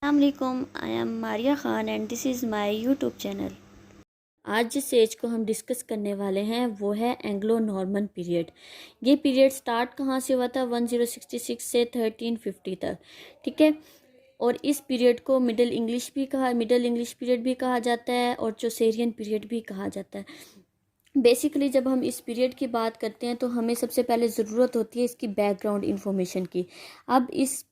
अस्सलामुअलैकुम, I am Maria Khan and this is my YouTube channel. आज जिस एज को हम डिस्कस करने वाले हैं वो है एंग्लो नॉर्मन पीरियड। ये पीरियड स्टार्ट कहाँ से हुआ था? 1066 से 1350 तक, ठीक है। और इस पीरियड को मिडिल इंग्लिश पीरियड भी कहा जाता है और चौसेरियन पीरियड भी कहा जाता है। बेसिकली जब हम इस पीरियड की बात करते हैं तो हमें सबसे पहले ज़रूरत होती है इसकी बैकग्राउंड इन्फॉर्मेशन की। अब इस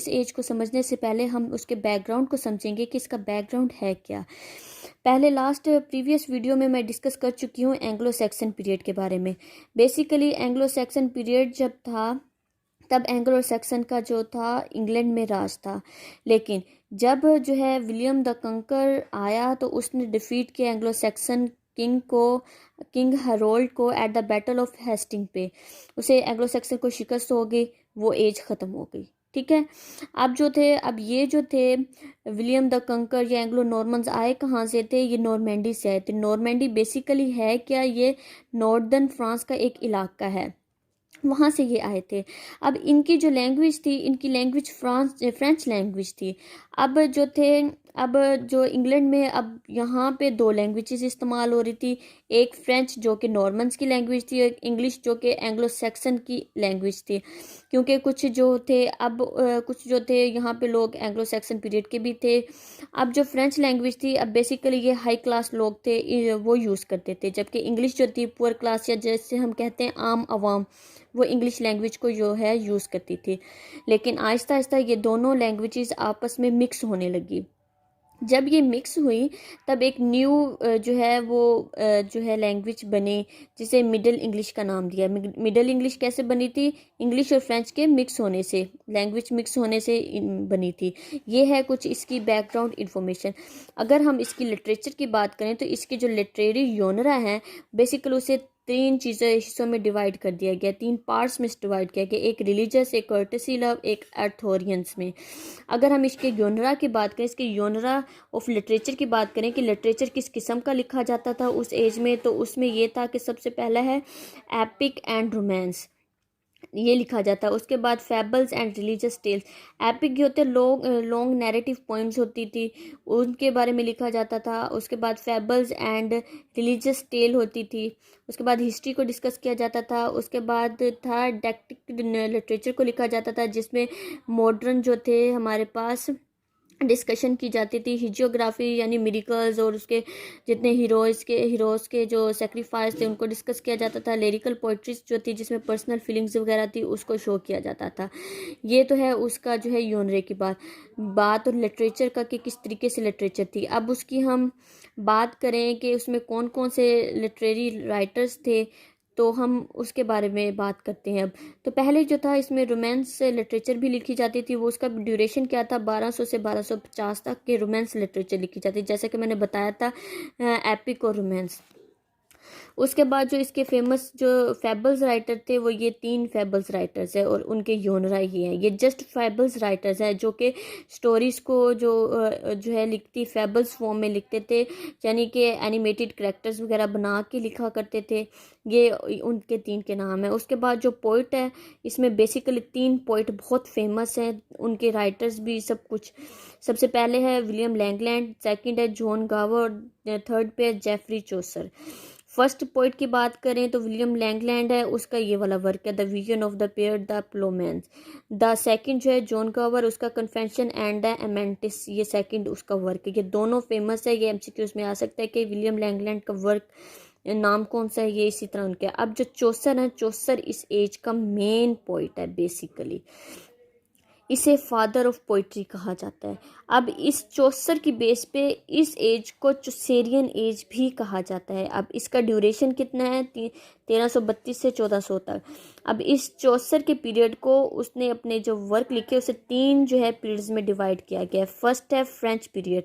एज को समझने से पहले हम उसके बैकग्राउंड को समझेंगे कि इसका बैकग्राउंड है क्या। पहले प्रीवियस वीडियो में मैं डिस्कस कर चुकी हूँ एंग्लो सैक्सन पीरियड के बारे में। बेसिकली एंग्लो सैक्सन पीरियड जब था तब एंग्लो सैक्सन का जो था इंग्लैंड में राज था, लेकिन जब जो है विलियम द कंकर आया तो उसने डिफीट किया एंग्लो सैक्सन किंग हेरोल्ड को at the battle of Hastings पे। उसे एंग्लो सैक्सन को शिकस्त हो गई, वो एज ख़त्म हो गई, ठीक है। अब ये जो थे विलियम द कंकर या एंग्लो नॉर्मन्स आए कहाँ से थे? ये नॉर्मेंडी से आए थे। नॉर्मेंडी बेसिकली है क्या? ये नॉर्दर्न फ्रांस का एक इलाका है, वहाँ से ये आए थे। अब इनकी जो लैंग्वेज थी, इनकी लैंग्वेज फ्रेंच लैंग्वेज थी। अब जो इंग्लैंड में अब यहाँ पे दो लैंग्वेजेस इस्तेमाल हो रही थी, एक फ्रेंच जो कि नॉर्मन्स की लैंग्वेज थी और एक इंग्लिश जो कि एंग्लो सैक्सन की लैंग्वेज थी। क्योंकि कुछ जो थे यहाँ पे लोग एंग्लो सैक्सन पीरियड के भी थे। अब जो फ्रेंच लैंग्वेज थी, अब बेसिकली ये हाई क्लास लोग थे वो यूज़ करते थे, जबकि इंग्लिश जो थी पुअर क्लास या जैसे हम कहते हैं आम आवाम, वो इंग्लिश लैंग्वेज को जो है यूज़ करती थी। लेकिन आहिस्ता आहिस्ता ये दोनों लैंग्वेजेस आपस में मिक्स होने लगी। जब ये मिक्स हुई तब एक न्यू जो है लैंग्वेज बनी, जिसे मिडिल इंग्लिश का नाम दिया। मिडिल इंग्लिश कैसे बनी थी? इंग्लिश और फ्रेंच के मिक्स होने से, लैंग्वेज मिक्स होने से बनी थी। ये है कुछ इसकी बैकग्राउंड इन्फॉर्मेशन। अगर हम इसकी लिटरेचर की बात करें तो इसकी जो लिटरेरी योनरा है, बेसिकली उसे तीन हिस्सों में डिवाइड कर दिया गया, तीन पार्ट्स में डिवाइड किया गया। एक रिलीजियस, एक कर्टेसी लव, एक अर्थोरियंस में। अगर हम इसके योनरा की बात करें, इसके योनरा ऑफ लिटरेचर की बात करें कि लिटरेचर किस किस्म का लिखा जाता था उस एज में, तो उसमें ये था कि सबसे पहला है एपिक एंड रोमांस, ये लिखा जाता है। उसके बाद फैबल्स एंड रिलीजियस टेल्स। एपिक जो होते लॉन्ग नैरेटिव पोइम्स होती थी, उनके बारे में लिखा जाता था। उसके बाद फैबल्स एंड रिलीजियस टेल होती थी। उसके बाद हिस्ट्री को डिस्कस किया जाता था। उसके बाद था डेक्टिक लिटरेचर को लिखा जाता था, जिसमें मॉडर्न जो थे हमारे पास डिस्कशन की जाती थी। हिजियोग्राफी यानी मिरेकल्स और उसके जितने हीरोज़ के जो सेक्रीफाइस थे उनको डिस्कस किया जाता था। लिरिकल पोइट्रीज जो थी जिसमें पर्सनल फीलिंग्स वगैरह थी उसको शो किया जाता था। ये तो है उसका जो है योनरे की बात और लिटरेचर का कि किस तरीके से लिटरेचर थी। अब उसकी हम बात करें कि उसमें कौन कौन से लिटरेरी राइटर्स थे, तो हम उसके बारे में बात करते हैं। अब तो पहले जो था इसमें रोमांस लिटरेचर भी लिखी जाती थी। वो उसका ड्यूरेशन क्या था? 1200 से 1250 तक के रोमांस लिटरेचर लिखी जाती थी, जैसे कि मैंने बताया था एपिक और रोमांस। उसके बाद जो इसके फेमस जो फैबल्स राइटर थे वो ये तीन फैबल्स राइटर्स है और उनके योनरा ये हैं। ये जस्ट फैबल्स राइटर्स हैं जो कि स्टोरीज को जो है लिखती फैबल्स फॉर्म में लिखते थे, यानी कि एनिमेटेड कैरेक्टर्स वगैरह बना के लिखा करते थे। ये उनके तीन के नाम है। उसके बाद जो पोइट है, इसमें बेसिकली तीन पोइट बहुत फेमस हैं, उनके राइटर्स भी सब कुछ। सबसे पहले है विलियम लैंगलैंड, सेकंड है जॉन गावर और थर्ड पे है जेफरी चौसर। फर्स्ट पोइट की बात करें तो विलियम लैंगलैंड है, उसका ये वाला वर्क है the vision of the Piers the Plowman's. The second जो है जॉन गावर, उसका कन्फेशन एंड द एमेंटिस, ये सेकंड उसका वर्क है। ये दोनों फेमस है। ये एमसीक्यूज में आ सकता है कि विलियम लैंगलैंड का वर्क नाम कौन सा है, ये इसी तरह उनके। अब जो चौसर है, चौसर इस एज का मेन पोइट है। बेसिकली इसे फादर ऑफ पोइट्री कहा जाता है। अब इस चौसर की बेस पे इस एज को चौसेरियन एज भी कहा जाता है। अब इसका ड्यूरेशन कितना है? 1332 से 1400 तक। अब इस चौसर के पीरियड को उसने अपने जो वर्क लिखे उसे तीन जो है पीरियड्स में डिवाइड किया गया है। फर्स्ट है फ्रेंच पीरियड,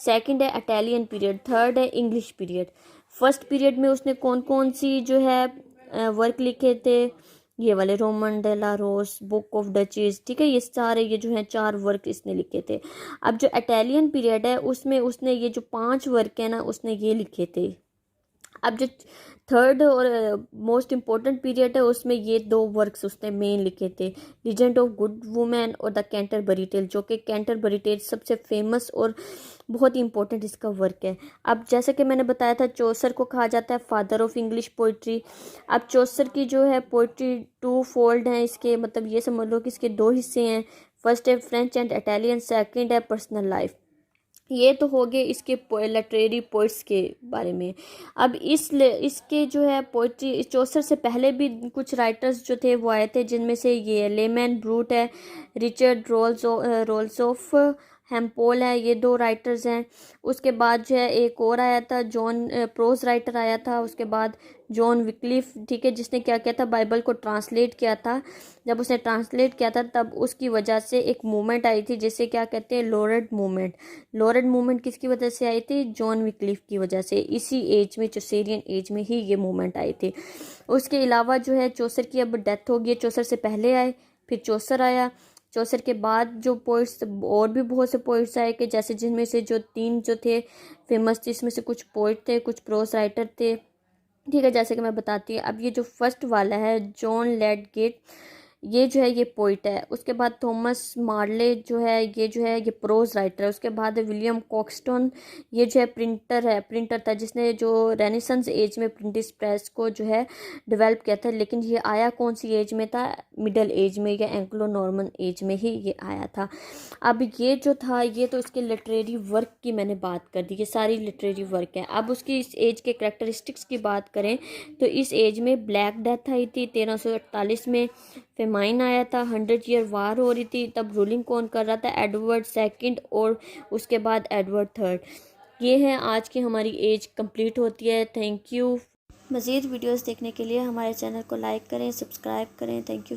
सेकंड है इटालियन पीरियड, थर्ड है इंग्लिश पीरियड। फर्स्ट पीरियड में उसने कौन कौन सी जो है वर्क लिखे थे? ये वाले Roman de la Rose, book of Duchess, ठीक है। ये सारे ये जो है चार वर्क इसने लिखे थे। अब जो इटालियन पीरियड है उसमें उसने ये जो पांच वर्क है ना उसने ये लिखे थे। अब जो थर्ड और मोस्ट इम्पोर्टेंट पीरियड है उसमें ये 2 वर्क्स उसने मेन लिखे थे, लीजेंड ऑफ गुड वुमेन और द कैंटरबरी टेल, जो कि कैंटरबरी टेल सबसे फेमस और बहुत ही इंपॉर्टेंट इसका वर्क है। अब जैसे कि मैंने बताया था, चौसर को कहा जाता है फादर ऑफ इंग्लिश पोइट्री। अब चौसर की जो है पोइट्री 2 फोल्ड हैं, इसके मतलब ये समझ लो कि इसके 2 हिस्से हैं। फर्स्ट है फ्रेंच एंड इटालियन, सेकंड है पर्सनल लाइफ। ये तो हो गए इसके लिटरेरी पोइट्स के बारे में। अब इसके जो है पोइट्री, चौसर से पहले भी कुछ राइटर्स जो थे वो आए थे, जिनमें से ये लेमैन ब्रूट है, रिचर्ड रोल्सोफ हेम्पोल है, ये 2 राइटर्स हैं। उसके बाद जो है एक और आया था जॉन, प्रोज राइटर आया था। उसके बाद जॉन विक्लिफ, ठीक है, जिसने क्या किया था, बाइबल को ट्रांसलेट किया था। जब उसने ट्रांसलेट किया था तब उसकी वजह से एक मूवमेंट आई थी जिसे क्या कहते हैं, लोरेड मूवमेंट। लोरेड मूवमेंट किसकी वजह से आई थी, जॉन विक्लिफ की वजह से। इसी एज में, चौसेरियन एज में ही ये मूवमेंट आई थी। उसके अलावा जो है चौसर की अब डेथ हो गई, चौसर से पहले आए, फिर चौसर आया। चौसर के बाद जो पोइट्स और भी बहुत से पोइट्स आए, कि जैसे जिनमें से जो 3 जो थे फेमस थे, इसमें से कुछ पोइट थे, कुछ प्रोज राइटर थे, ठीक है। जैसे कि मैं बताती हूँ, अब ये जो फर्स्ट वाला है जॉन लेडगेट, ये जो है ये पोइट है। उसके बाद थॉमस मार्ले जो है ये प्रोज राइटर है। उसके बाद विलियम कॉक्सटन, ये जो है प्रिंटर था जिसने जो रेनेसेंस एज में प्रिंटिंग प्रेस को जो है डेवलप किया था। लेकिन ये आया कौन सी एज में था, मिडल एज में या एंग्लो नॉर्मन एज में ही ये आया था। अब ये जो था, ये तो इसके लिटरेरी वर्क की मैंने बात कर दी, ये सारी लिटरेरी वर्क है। अब उसकी इस एज के करेक्टरिस्टिक्स की बात करें तो इस एज में ब्लैक डेथ आई थी 1348 में, फेमाइन आया था, 100 ईयर वार हो रही थी। तब रूलिंग कौन कर रहा था, एडवर्ड सेकंड और उसके बाद एडवर्ड थर्ड। ये है आज की हमारी एज कंप्लीट होती है। Thank you. मज़ीद वीडियोस देखने के लिए हमारे चैनल को लाइक करें, सब्सक्राइब करें। Thank you.